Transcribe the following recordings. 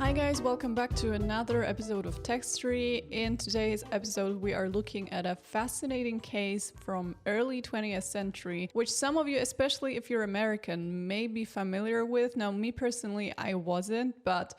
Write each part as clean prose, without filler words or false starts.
Hi guys, welcome back to another episode of Textory. In today's episode, we are looking at a fascinating case from early 20th century, which some of you, especially if you're American, may be familiar with. Now, me personally, I wasn't, but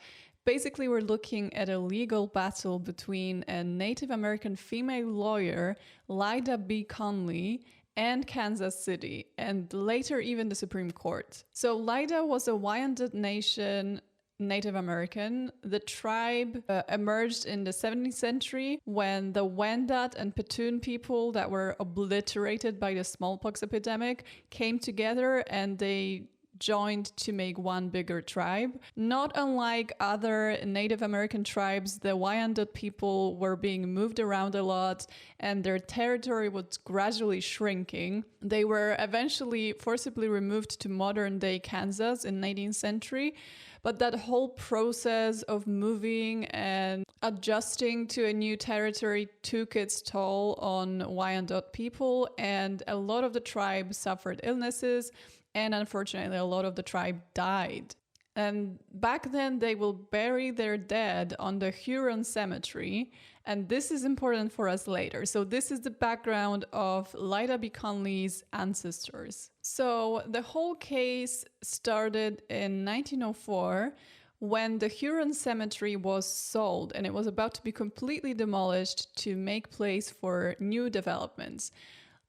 basically we're looking at a legal battle between a Native American female lawyer, Lyda B. Conley, and Kansas City, and later even the Supreme Court. So Lyda was a Wyandot Nation Native American. The tribe emerged in the 17th century when the Wendat and Petun people that were obliterated by the smallpox epidemic came together and they joined to make one bigger tribe. Not unlike other Native American tribes, the Wyandot people were being moved around a lot and their territory was gradually shrinking. They were eventually forcibly removed to modern-day Kansas in 19th century. But that whole process of moving and adjusting to a new territory took its toll on Wyandot people, and a lot of the tribe suffered illnesses, and unfortunately a lot of the tribe died. And back then they will bury their dead on the Huron cemetery, and this is important for us later. So this is the background of Lyda B. Conley's ancestors. So the whole case started in 1904 when the Huron cemetery was sold and it was about to be completely demolished to make place for new developments.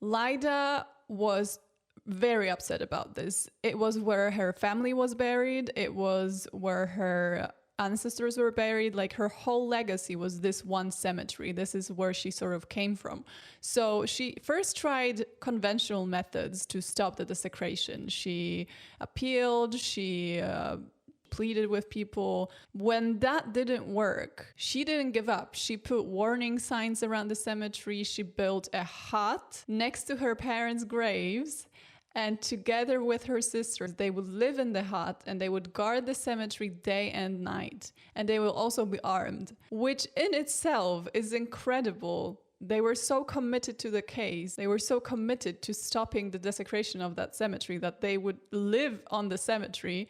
Lyda was very upset about this. It was where her family was buried. It was where her ancestors were buried. Like, her whole legacy was this one cemetery. This is where she sort of came from. So she first tried conventional methods to stop the desecration. She appealed, she pleaded with people. When that didn't work, she didn't give up. She put warning signs around the cemetery. She built a hut next to her parents' graves. And together with her sisters, they would live in the hut and they would guard the cemetery day and night. And they will also be armed, which in itself is incredible. They were so committed to the case. They were so committed to stopping the desecration of that cemetery that they would live on the cemetery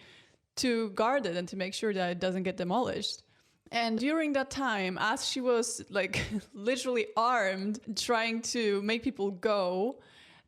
to guard it and to make sure that it doesn't get demolished. And during that time, as she was like literally armed, trying to make people go,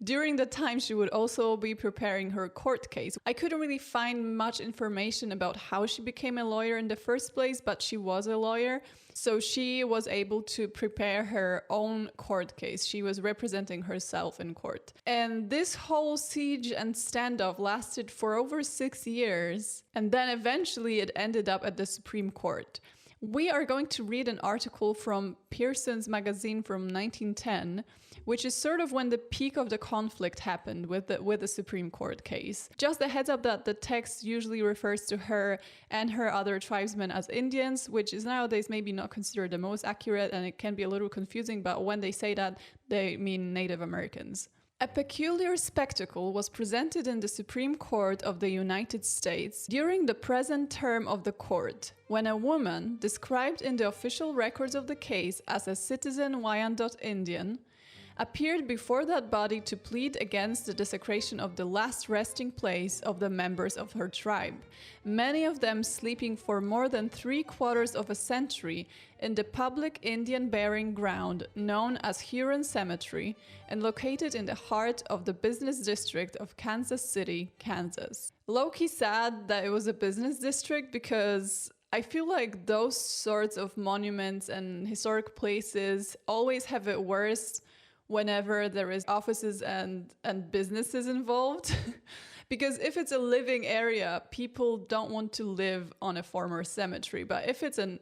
during the time, she would also be preparing her court case. I couldn't really find much information about how she became a lawyer in the first place, but she was a lawyer. So she was able to prepare her own court case. She was representing herself in court. And this whole siege and standoff lasted for over 6 years. And then eventually it ended up at the Supreme Court. We are going to read an article from Pearson's magazine from 1910, which is sort of when the peak of the conflict happened with the Supreme Court case. Just a heads up that the text usually refers to her and her other tribesmen as Indians, which is nowadays maybe not considered the most accurate, and it can be a little confusing, but when they say that, they mean Native Americans. A peculiar spectacle was presented in the Supreme Court of the United States during the present term of the court, when a woman, described in the official records of the case as a citizen Wyandot Indian, appeared before that body to plead against the desecration of the last resting place of the members of her tribe, many of them sleeping for more than 3/4 of a century in the public Indian burying ground known as Huron Cemetery and located in the heart of the business district of Kansas City, Kansas. Low-key sad that it was a business district, because I feel like those sorts of monuments and historic places always have it worse whenever there is offices and businesses involved. Because if it's a living area, people don't want to live on a former cemetery. But if it's an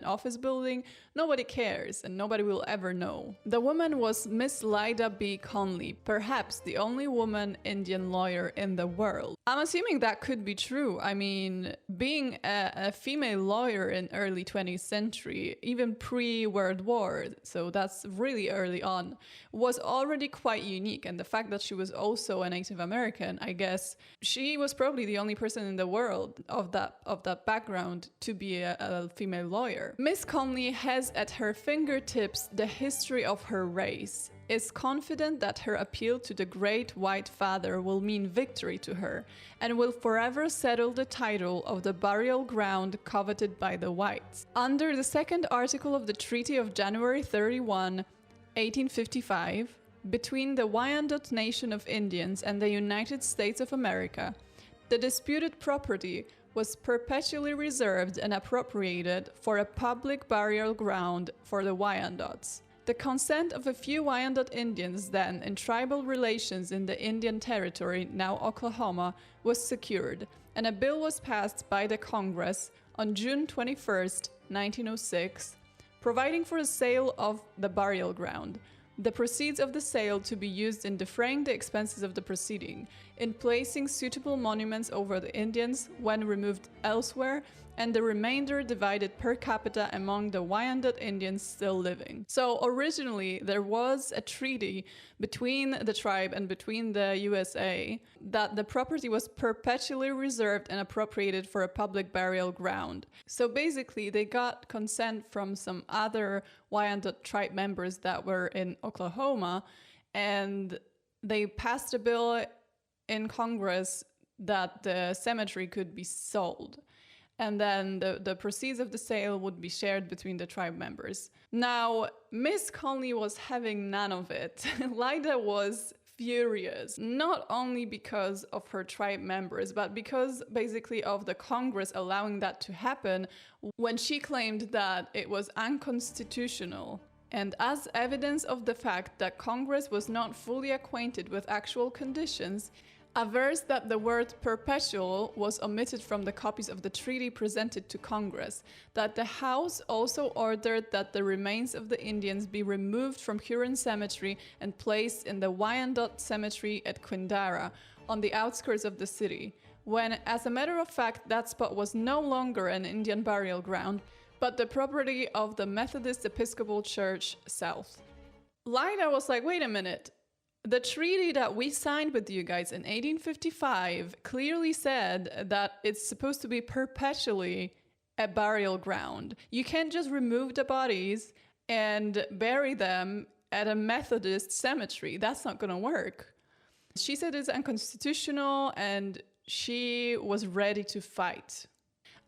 office building, nobody cares and nobody will ever know. The woman was Miss Lyda B. Conley, perhaps the only woman Indian lawyer in the world. I'm assuming that could be true. I mean, being a female lawyer in early 20th century, even pre-World War, so that's really early on, was already quite unique. And the fact that she was also a Native American, I guess, Congress. She was probably the only person in the world of that background to be a female lawyer. Miss Conley has at her fingertips the history of her race, is confident that her appeal to the Great White Father will mean victory to her, and will forever settle the title of the burial ground coveted by the whites. Under the second article of the Treaty of January 31, 1855, between the Wyandot Nation of Indians and the United States of America, the disputed property was perpetually reserved and appropriated for a public burial ground for the Wyandots. The consent of a few Wyandot Indians then in tribal relations in the Indian Territory, now Oklahoma, was secured, and a bill was passed by the Congress on June 21, 1906, providing for the sale of the burial ground, the proceeds of the sale to be used in defraying the expenses of the proceeding, in placing suitable monuments over the Indians when removed elsewhere, and the remainder divided per capita among the Wyandot Indians still living. So originally there was a treaty between the tribe and between the USA that the property was perpetually reserved and appropriated for a public burial ground. So basically they got consent from some other Wyandot tribe members that were in Oklahoma, and they passed a bill in Congress that the cemetery could be sold. And then the proceeds of the sale would be shared between the tribe members. Now, Miss Conley was having none of it. Lyda was furious, not only because of her tribe members, but because basically of the Congress allowing that to happen when she claimed that it was unconstitutional. And as evidence of the fact that Congress was not fully acquainted with actual conditions, avers that the word perpetual was omitted from the copies of the treaty presented to Congress, that the House also ordered that the remains of the Indians be removed from Huron Cemetery and placed in the Wyandot Cemetery at Quindara, on the outskirts of the city, when, as a matter of fact, that spot was no longer an Indian burial ground, but the property of the Methodist Episcopal Church South. Lyda was like, wait a minute. The treaty that we signed with you guys in 1855 clearly said that it's supposed to be perpetually a burial ground. You can't just remove the bodies and bury them at a Methodist cemetery. That's not going to work. She said it's unconstitutional, and she was ready to fight.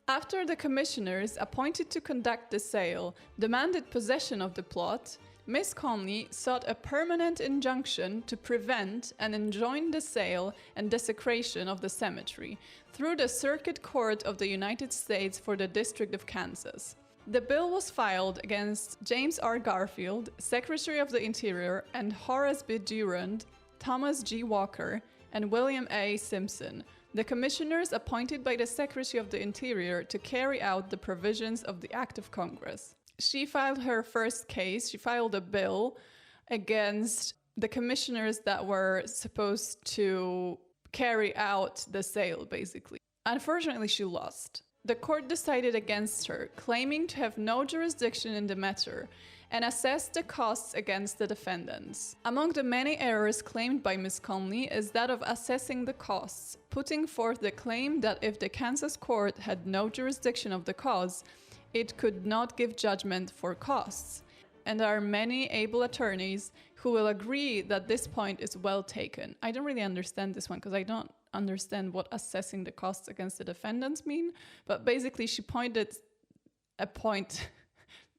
After the commissioners appointed to conduct the sale demanded possession of the plot, Miss Conley sought a permanent injunction to prevent and enjoin the sale and desecration of the cemetery through the Circuit Court of the United States for the District of Kansas. The bill was filed against James R. Garfield, Secretary of the Interior, and Horace B. Durand, Thomas G. Walker, and William A. Simpson, the commissioners appointed by the Secretary of the Interior to carry out the provisions of the Act of Congress. She filed her first case. She filed a bill against the commissioners that were supposed to carry out the sale, basically. Unfortunately, she lost. The court decided against her, claiming to have no jurisdiction in the matter, and assessed the costs against the defendants. Among the many errors claimed by Miss Conley is that of assessing the costs, putting forth the claim that if the Kansas court had no jurisdiction of the cause, it could not give judgment for costs. And there are many able attorneys who will agree that this point is well taken. I don't really understand this one because I don't understand what assessing the costs against the defendants mean, but basically she pointed a point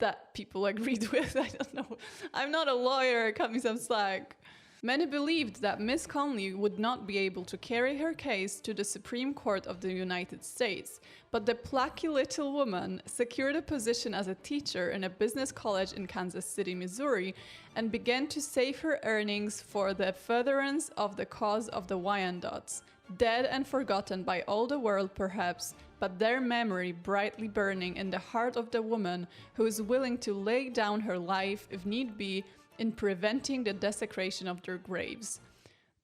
that people agreed with. I don't know. I'm not a lawyer, cut me some slack. Many believed that Miss Conley would not be able to carry her case to the Supreme Court of the United States, but the plucky little woman secured a position as a teacher in a business college in Kansas City, Missouri, and began to save her earnings for the furtherance of the cause of the Wyandots, dead and forgotten by all the world perhaps, but their memory brightly burning in the heart of the woman who is willing to lay down her life, if need be, in preventing the desecration of their graves.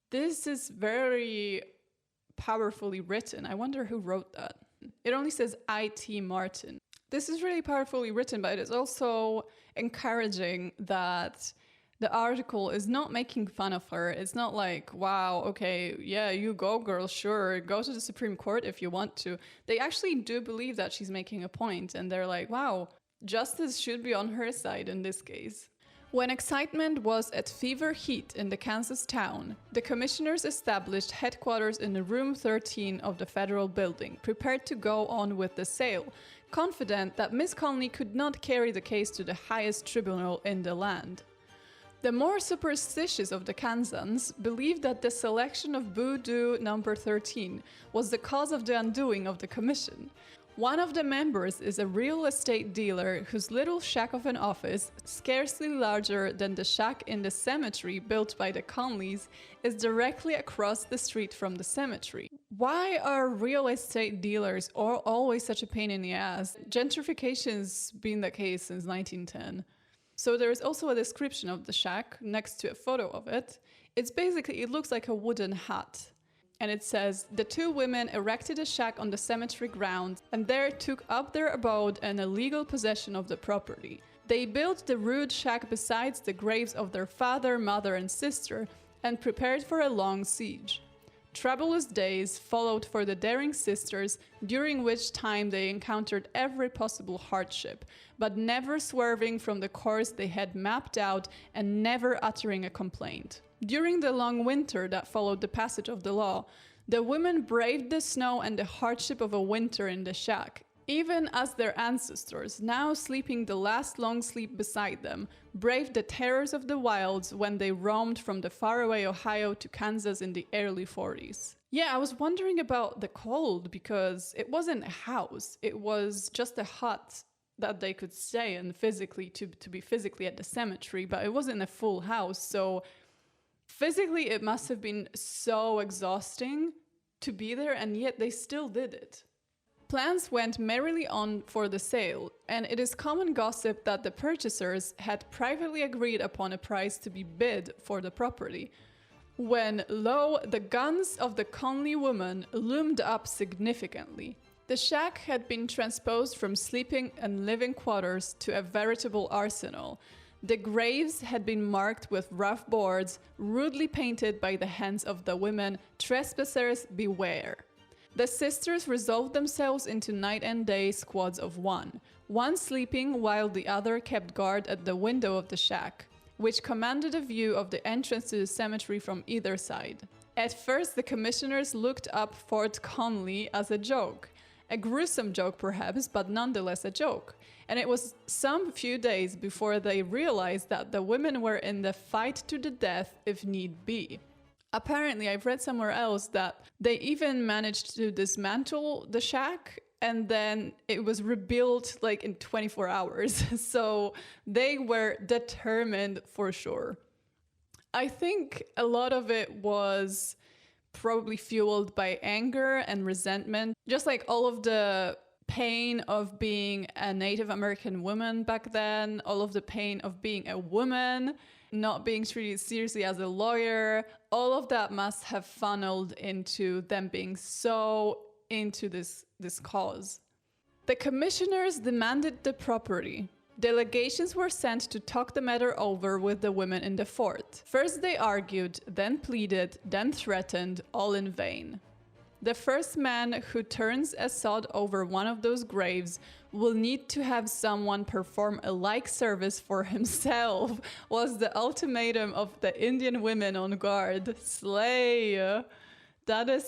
This is very powerfully written. I wonder who wrote that. It only says I.T. Martin. This is really powerfully written, but it's also encouraging that The article is not making fun of her. It's not like, wow, okay, yeah, you go, girl, sure, go to the Supreme Court if you want to. They actually do believe that she's making a point, and they're like, wow, justice should be on her side in this case. When excitement was at fever heat in the Kansas town, the commissioners established headquarters in room 13 of the federal building, prepared to go on with the sale, confident that Miss Conley could not carry the case to the highest tribunal in the land. The more superstitious of the Kansans believed that the selection of Voodoo number 13 was the cause of the undoing of the commission. One of the members is a real estate dealer whose little shack of an office, scarcely larger than the shack in the cemetery built by the Conleys, is directly across the street from the cemetery. Why are real estate dealers always such a pain in the ass? Gentrification's been the case since 1910. So there is also a description of the shack next to a photo of it. It looks like a wooden hut. And it says, the two women erected a shack on the cemetery grounds and there took up their abode and a legal possession of the property. They built the rude shack beside the graves of their father, mother, and sister and prepared for a long siege. Troublous days followed for the daring sisters, during which time they encountered every possible hardship, but never swerving from the course they had mapped out and never uttering a complaint. During the long winter that followed the passage of the law, the women braved the snow and the hardship of a winter in the shack, even as their ancestors, now sleeping the last long sleep beside them, braved the terrors of the wilds when they roamed from the faraway Ohio to Kansas in the early 40s. Yeah, I was wondering about the cold because it wasn't a house, it was just a hut that they could stay in physically to be physically at the cemetery, but it wasn't a full house, so physically, it must have been so exhausting to be there, and yet they still did it. Plans went merrily on for the sale, and it is common gossip that the purchasers had privately agreed upon a price to be bid for the property, when, lo, the guns of the Conley woman loomed up significantly. The shack had been transposed from sleeping and living quarters to a veritable arsenal. The graves had been marked with rough boards, rudely painted by the hands of the women, "Trespassers beware." The sisters resolved themselves into night and day squads of one sleeping while the other kept guard at the window of the shack, which commanded a view of the entrance to the cemetery from either side. At first, the commissioners looked up Fort Conley as a joke. A gruesome joke perhaps, but nonetheless a joke. And it was some few days before they realized that the women were in the fight to the death if need be. Apparently, I've read somewhere else that they even managed to dismantle the shack and then it was rebuilt like in 24 hours. So they were determined for sure. I think a lot of it was probably fueled by anger and resentment, just like all of the pain of being a Native American woman back then, all of the pain of being a woman, not being treated seriously as a lawyer, all of that must have funneled into them being so into this cause. The commissioners demanded the property. Delegations were sent to talk the matter over with the women in the fort. First they argued, then pleaded, then threatened, all in vain. The first man who turns a sod over one of those graves will need to have someone perform a like service for himself, was the ultimatum of the Indian women on guard. Slay! That is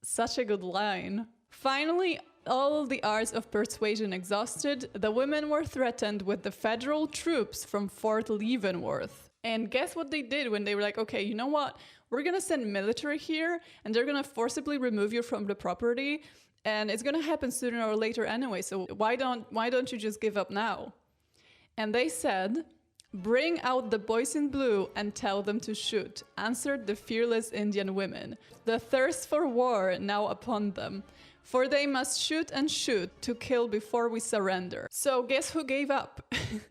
such a good line. Finally, all the arts of persuasion exhausted, the women were threatened with the federal troops from Fort Leavenworth. And guess what they did when they were like, okay, you know what? We're gonna send military here and they're gonna forcibly remove you from the property and it's gonna happen sooner or later anyway, so why don't you just give up now? And they said, "Bring out the boys in blue and tell them to shoot," answered the fearless Indian women, the thirst for war now upon them. For they must shoot and shoot to kill before we surrender. So guess who gave up?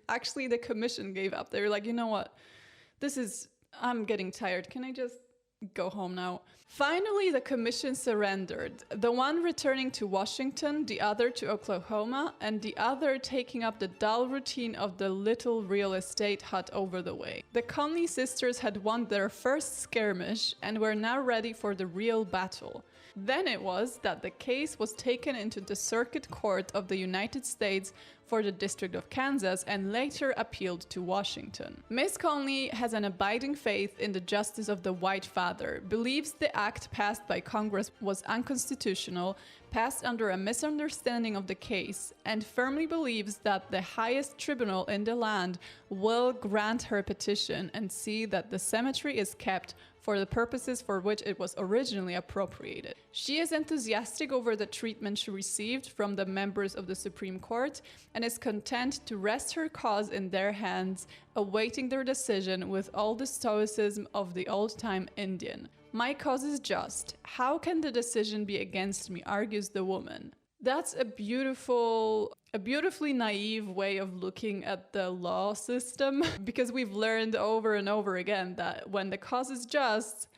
Actually, the commission gave up. They were like, you know what? I'm getting tired. Can I just go home now. Finally, the commission surrendered, the one returning to Washington, the other to Oklahoma, and the other taking up the dull routine of the little real estate hut over the way. The Conley sisters had won their first skirmish and were now ready for the real battle. Then it was that the case was taken into the Circuit Court of the United States for the District of Kansas and later appealed to Washington. Miss Conley has an abiding faith in the justice of the White Father, believes the act passed by Congress was unconstitutional, passed under a misunderstanding of the case, and firmly believes that the highest tribunal in the land will grant her petition and see that the cemetery is kept for the purposes for which it was originally appropriated. She is enthusiastic over the treatment she received from the members of the Supreme Court and is content to rest her cause in their hands, awaiting their decision with all the stoicism of the old-time Indian. My cause is just. How can the decision be against me, argues the woman. That's a beautifully naive way of looking at the law system, because we've learned over and over again that when the cause is just,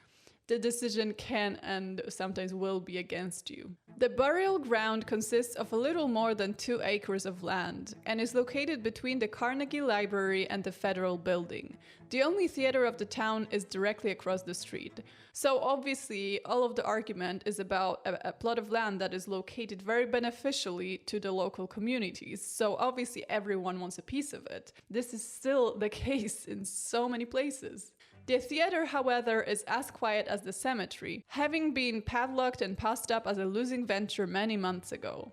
the decision can and sometimes will be against you. The burial ground consists of a little more than 2 acres of land and is located between the Carnegie Library and the Federal Building. The only theater of the town is directly across the street. So obviously, all of the argument is about a plot of land that is located very beneficially to the local communities. So obviously everyone wants a piece of it. This is still the case in so many places. The theater, however, is as quiet as the cemetery, having been padlocked and passed up as a losing venture many months ago.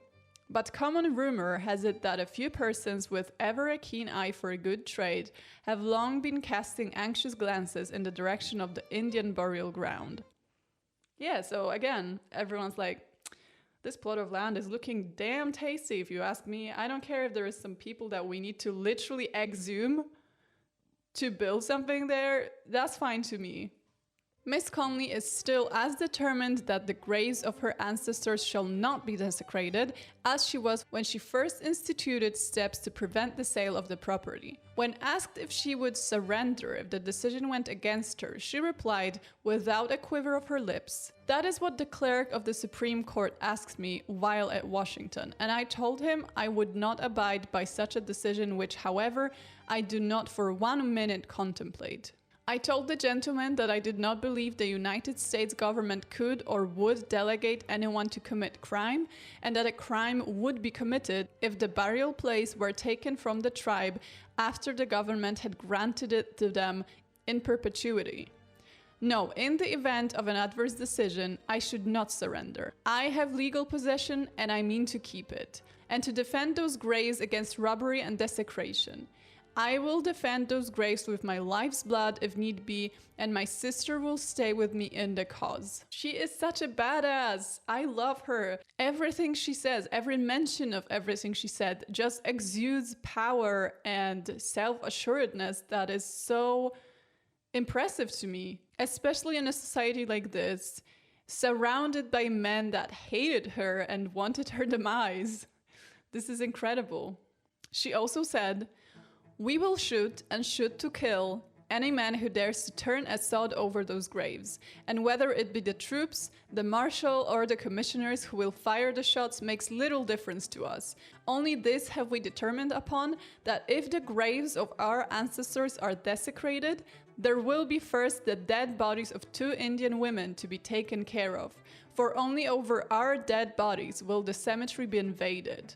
But common rumor has it that a few persons with ever a keen eye for a good trade have long been casting anxious glances in the direction of the Indian burial ground. Yeah, so again, everyone's like, this plot of land is looking damn tasty if you ask me. I don't care if there is some people that we need to literally exhume to build something there, that's fine to me. Miss Conley is still as determined that the graves of her ancestors shall not be desecrated as she was when she first instituted steps to prevent the sale of the property. When asked if she would surrender if the decision went against her, she replied, without a quiver of her lips, "That is what the clerk of the Supreme Court asked me while at Washington, and I told him I would not abide by such a decision which, however, I do not for 1 minute contemplate. I told the gentleman that I did not believe the United States government could or would delegate anyone to commit crime, and that a crime would be committed if the burial place were taken from the tribe after the government had granted it to them in perpetuity. No, in the event of an adverse decision, I should not surrender. I have legal possession and I mean to keep it, and to defend those graves against robbery and desecration. I will defend those graves with my life's blood if need be, and my sister will stay with me in the cause." She is such a badass. I love her. Everything she says, every mention of everything she said just exudes power and self-assuredness that is so impressive to me, especially in a society like this, surrounded by men that hated her and wanted her demise. This is incredible. She also said, "We will shoot and shoot to kill any man who dares to turn a sod over those graves, and whether it be the troops, the marshal, or the commissioners who will fire the shots makes little difference to us. Only this have we determined upon, that if the graves of our ancestors are desecrated, there will be first the dead bodies of 2 Indian women to be taken care of, for only over our dead bodies will the cemetery be invaded.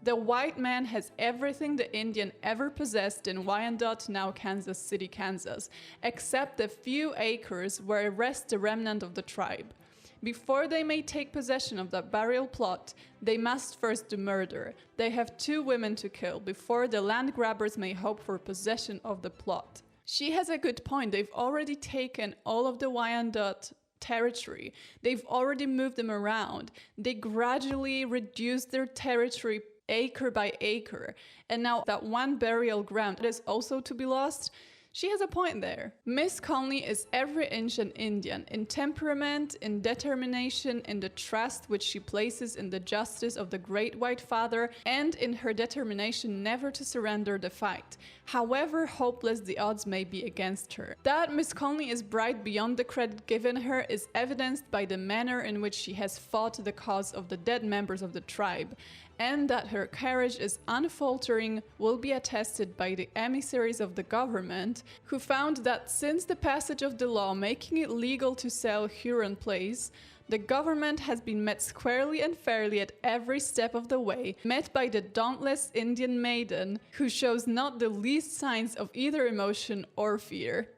The white man has everything the Indian ever possessed in Wyandotte, now Kansas City, Kansas, except the few acres where rests the remnant of the tribe. Before they may take possession of that burial plot, they must first do murder. They have 2 women to kill before the land grabbers may hope for possession of the plot." She has a good point. They've already taken all of the Wyandotte territory. They've already moved them around. They gradually reduced their territory acre by acre. And now that one burial ground is also to be lost. She has a point there. Miss Conley is every inch an Indian, in temperament, in determination, in the trust which she places in the justice of the Great White Father, and in her determination never to surrender the fight, however hopeless the odds may be against her. That Miss Conley is bright beyond the credit given her is evidenced by the manner in which she has fought the cause of the dead members of the tribe, and that her courage is unfaltering will be attested by the emissaries of the government, who found that since the passage of the law making it legal to sell Huron place, the government has been met squarely and fairly at every step of the way, met by the dauntless Indian maiden, who shows not the least signs of either emotion or fear.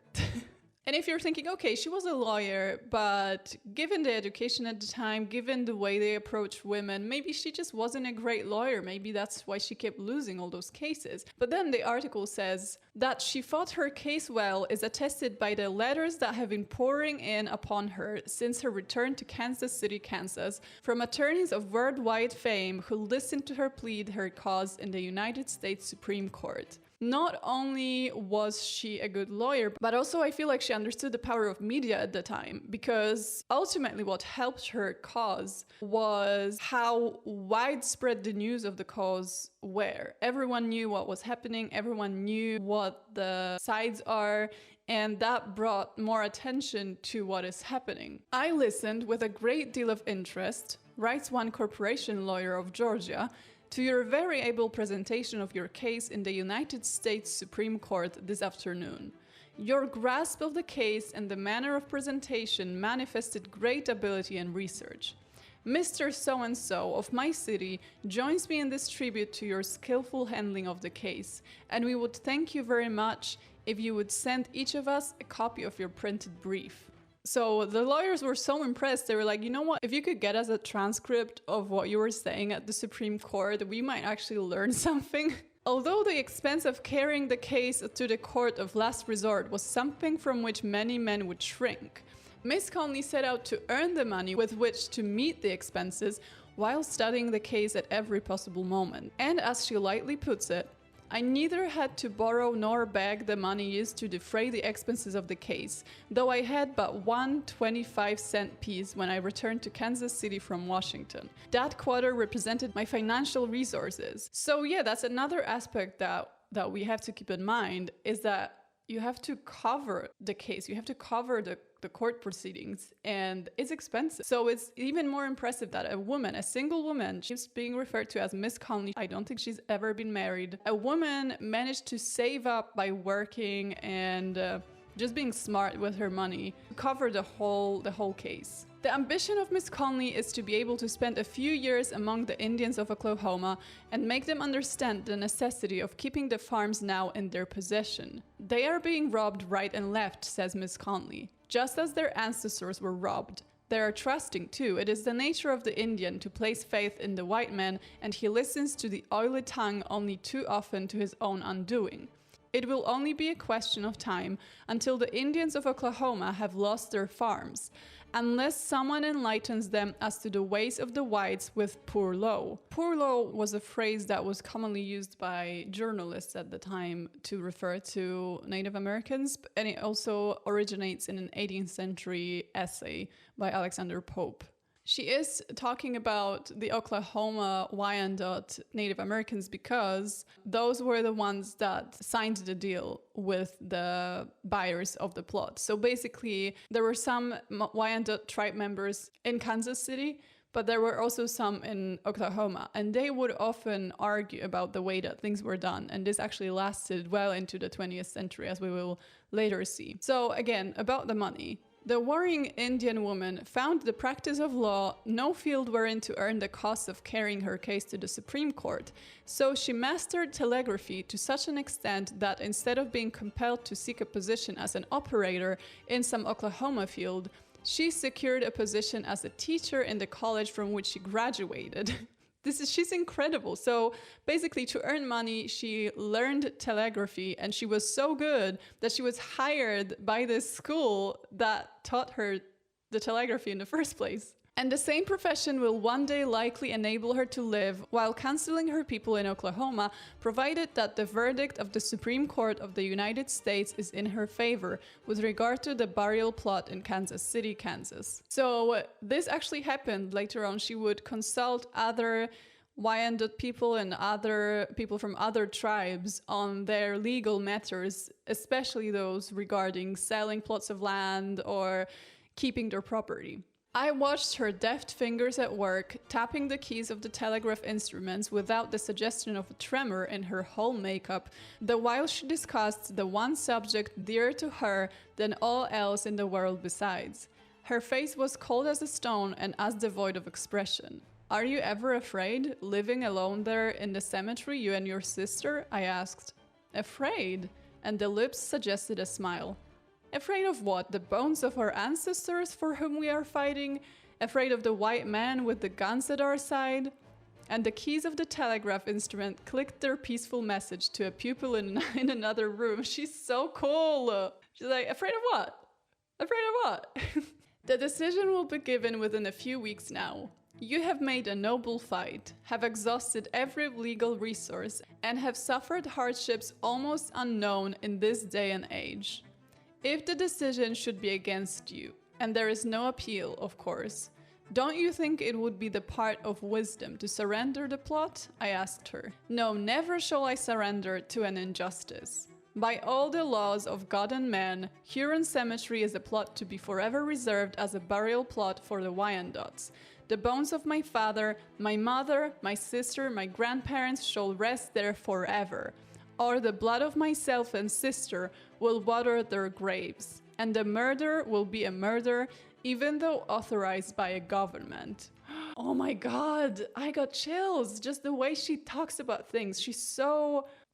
And if you're thinking, okay, she was a lawyer, but given the education at the time, given the way they approached women, maybe she just wasn't a great lawyer. Maybe that's why she kept losing all those cases. But then the article says that she fought her case well is attested by the letters that have been pouring in upon her since her return to Kansas City, Kansas, from attorneys of worldwide fame who listened to her plead her cause in the United States Supreme Court. Not only was she a good lawyer, but also I feel like she understood the power of media at the time, because ultimately what helped her cause was how widespread the news of the cause were. Everyone knew what was happening, everyone knew what the sides are, and that brought more attention to what is happening. I listened with a great deal of interest, writes one corporation lawyer of Georgia, to your very able presentation of your case in the United States Supreme Court this afternoon. Your grasp of the case and the manner of presentation manifested great ability and research. Mr. So-and-so of my city joins me in this tribute to your skillful handling of the case, and we would thank you very much if you would send each of us a copy of your printed brief. So the lawyers were so impressed, they were like, you know what, if you could get us a transcript of what you were saying at the Supreme Court, we might actually learn something. Although the expense of carrying the case to the court of last resort was something from which many men would shrink, Miss Conley set out to earn the money with which to meet the expenses while studying the case at every possible moment. And as she lightly puts it, I neither had to borrow nor beg the money used to defray the expenses of the case, though I had but one 25-cent piece when I returned to Kansas City from Washington. That quarter represented my financial resources. So yeah, that's another aspect that we have to keep in mind, is that you have to cover the case, you have to cover the court proceedings, and it's expensive. So it's even more impressive that a woman, a single woman, she's being referred to as Miss Conley. I don't think she's ever been married. A woman managed to save up by working and just being smart with her money to cover the whole case. The ambition of Miss Conley is to be able to spend a few years among the Indians of Oklahoma and make them understand the necessity of keeping the farms now in their possession. They are being robbed right and left, says Miss Conley, just as their ancestors were robbed. They are trusting too. It is the nature of the Indian to place faith in the white man, and he listens to the oily tongue only too often to his own undoing. It will only be a question of time until the Indians of Oklahoma have lost their farms, unless someone enlightens them as to the ways of the whites with poor law. Poor law was a phrase that was commonly used by journalists at the time to refer to Native Americans, and it also originates in an 18th century essay by Alexander Pope. She is talking about the Oklahoma Wyandot Native Americans because those were the ones that signed the deal with the buyers of the plot. So basically, there were some Wyandot tribe members in Kansas City, but there were also some in Oklahoma, and they would often argue about the way that things were done. And this actually lasted well into the 20th century, as we will later see. So again, about the money. The warring Indian woman found the practice of law no field wherein to earn the cost of carrying her case to the Supreme Court, so she mastered telegraphy to such an extent that instead of being compelled to seek a position as an operator in some Oklahoma field, she secured a position as a teacher in the college from which she graduated. She's incredible. So basically, to earn money, she learned telegraphy, and she was so good that she was hired by this school that taught her the telegraphy in the first place. And the same profession will one day likely enable her to live while canceling her people in Oklahoma, provided that the verdict of the Supreme Court of the United States is in her favor with regard to the burial plot in Kansas City, Kansas. So this actually happened. Later on, she would consult other Wyandotte people and other people from other tribes on their legal matters, especially those regarding selling plots of land or keeping their property. I watched her deft fingers at work, tapping the keys of the telegraph instruments without the suggestion of a tremor in her whole makeup, the while she discussed the one subject dearer to her than all else in the world besides. Her face was cold as a stone and as devoid of expression. "Are you ever afraid, living alone there in the cemetery, you and your sister?" I asked. "Afraid?" And the lips suggested a smile. "Afraid of what? The bones of our ancestors for whom we are fighting? Afraid of the white man with the guns at our side?" And the keys of the telegraph instrument clicked their peaceful message to a pupil in another room. She's so cool. She's like, "Afraid of what? Afraid of what?" "The decision will be given within a few weeks now. You have made a noble fight, have exhausted every legal resource, and have suffered hardships almost unknown in this day and age. If the decision should be against you, and there is no appeal, of course, don't you think it would be the part of wisdom to surrender the plot?" I asked her. "No, never shall I surrender to an injustice. By all the laws of God and man, Huron Cemetery is a plot to be forever reserved as a burial plot for the Wyandottes. The bones of my father, my mother, my sister, my grandparents shall rest there forever. Or the blood of myself and sister will water their graves, and the murder will be a murder, even though authorized by a government." Oh my God, I got chills. Just the way she talks about things.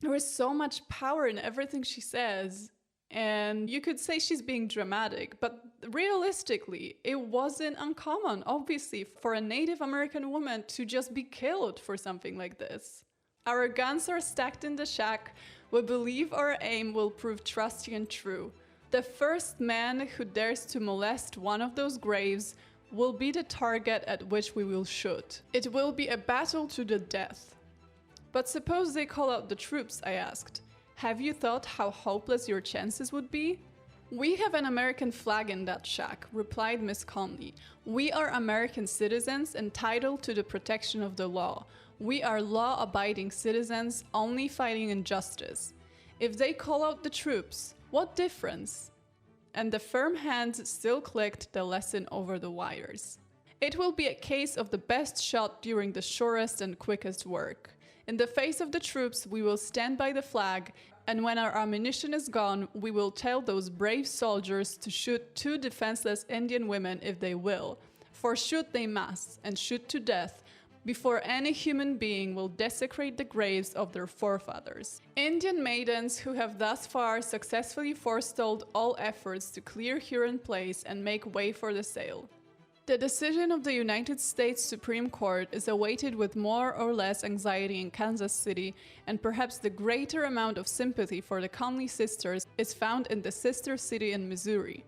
There is so much power in everything she says. And you could say she's being dramatic, but realistically, it wasn't uncommon, obviously, for a Native American woman to just be killed for something like this. "Our guns are stacked in the shack. We believe our aim will prove trusty and true. The first man who dares to molest one of those graves will be the target at which we will shoot. It will be a battle to the death." "But suppose they call out the troops," I asked. "Have you thought how hopeless your chances would be?" "We have an American flag in that shack," replied Miss Conley. "We are American citizens entitled to the protection of the law. We are law-abiding citizens only fighting injustice. If they call out the troops, what difference?" And the firm hands still clicked the lesson over the wires. "It will be a case of the best shot during the surest and quickest work. In the face of the troops, we will stand by the flag, and when our ammunition is gone, we will tell those brave soldiers to shoot 2 defenseless Indian women if they will. For shoot they must, and shoot to death, before any human being will desecrate the graves of their forefathers. Indian maidens who have thus far successfully forestalled all efforts to clear Huron Place and make way for the sale. The decision of the United States Supreme Court is awaited with more or less anxiety in Kansas City, and perhaps the greater amount of sympathy for the Conley sisters is found in the sister city in Missouri.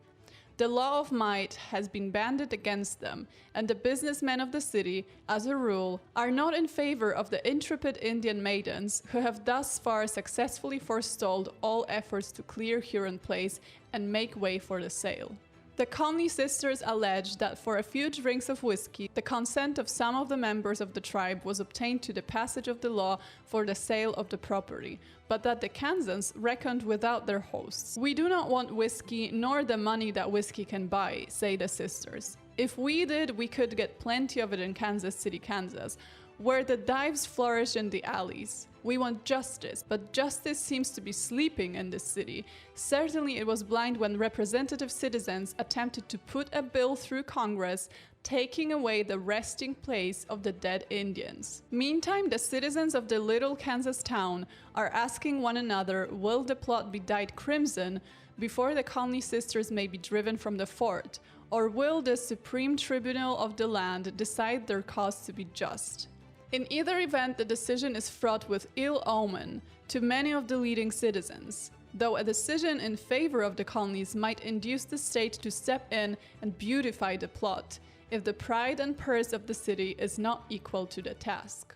The law of might has been banded against them, and the businessmen of the city, as a rule, are not in favor of the intrepid Indian maidens who have thus far successfully forestalled all efforts to clear Huron Place and make way for the sale. The Conley sisters allege that for a few drinks of whiskey, the consent of some of the members of the tribe was obtained to the passage of the law for the sale of the property, but that the Kansans reckoned without their hosts. "We do not want whiskey, nor the money that whiskey can buy," say the sisters. "If we did, we could get plenty of it in Kansas City, Kansas, where the dives flourish in the alleys. We want justice, but justice seems to be sleeping in this city. Certainly it was blind when representative citizens attempted to put a bill through Congress taking away the resting place of the dead Indians. Meantime, the citizens of the little Kansas town are asking one another, will the plot be dyed crimson before the Conley sisters may be driven from the fort, or will the Supreme Tribunal of the land decide their cause to be just? In either event, the decision is fraught with ill omen to many of the leading citizens, though a decision in favor of the Conleys might induce the state to step in and beautify the plot. if the pride and purse of the city is not equal to the task.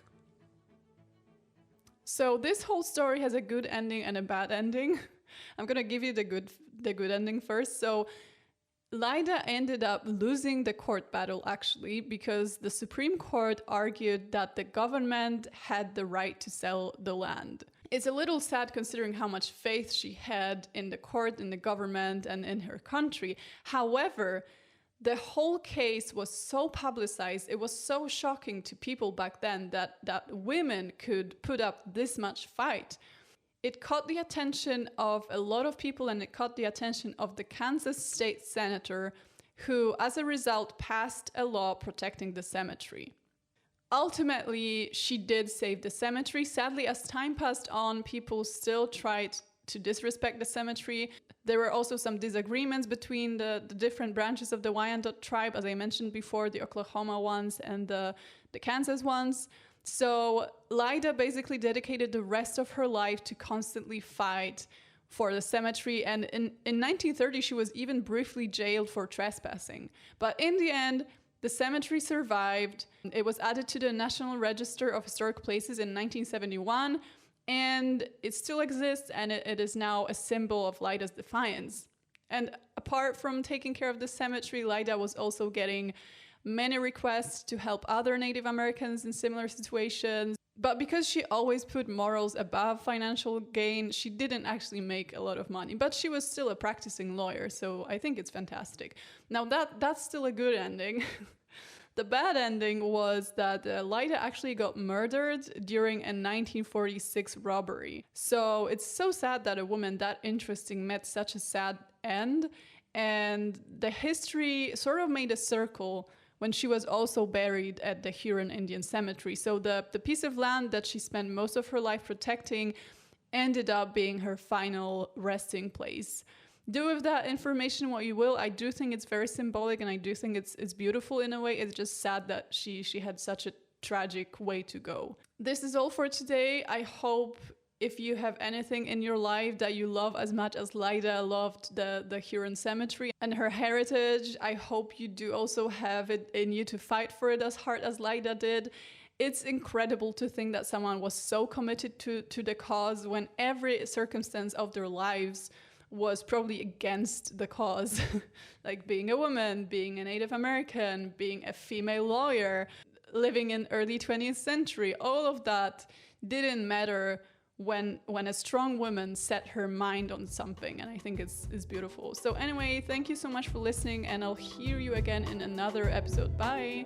So this whole story has a good ending and a bad ending. I'm gonna give you the good ending first. So Lyda ended up losing the court battle, actually, because the Supreme Court argued that the government had the right to sell the land. It's a little sad considering how much faith she had in the court, in the government, and in her country. However, the whole case was so publicized, it was so shocking to people back then that women could put up this much fight. It caught the attention of a lot of people, and it caught the attention of the Kansas state senator, who, as a result, passed a law protecting the cemetery. Ultimately, she did save the cemetery. Sadly, as time passed on, people still tried to disrespect the cemetery. There were also some disagreements between the different branches of the Wyandot tribe, as I mentioned before, the Oklahoma ones and the Kansas ones. So Lyda basically dedicated the rest of her life to constantly fight for the cemetery. And in 1930, she was even briefly jailed for trespassing. But in the end, the cemetery survived. It was added to the National Register of Historic Places in 1971. And it still exists, and it is now a symbol of Lyda's defiance. And apart from taking care of the cemetery, Lyda was also getting many requests to help other Native Americans in similar situations. But because she always put morals above financial gain, she didn't actually make a lot of money. But she was still a practicing lawyer, so I think it's fantastic. Now that's still a good ending. The bad ending was that Lyda actually got murdered during a 1946 robbery. So it's so sad that a woman that interesting met such a sad end. And the history sort of made a circle when she was also buried at the Huron Indian Cemetery. So the piece of land that she spent most of her life protecting ended up being her final resting place. Do with that information what you will. I do think it's very symbolic, and I do think it's beautiful in a way. It's just sad that she had such a tragic way to go. This is all for today. I hope if you have anything in your life that you love as much as Lyda loved the Huron Cemetery and her heritage, I hope you do also have it in you to fight for it as hard as Lyda did. It's incredible to think that someone was so committed to the cause when every circumstance of their lives was probably against the cause, like being a woman, being a Native American, being a female lawyer, living in early 20th century. All of that didn't matter when a strong woman set her mind on something, and I think it's beautiful. So anyway, thank you so much for listening, and I'll hear you again in another episode. Bye!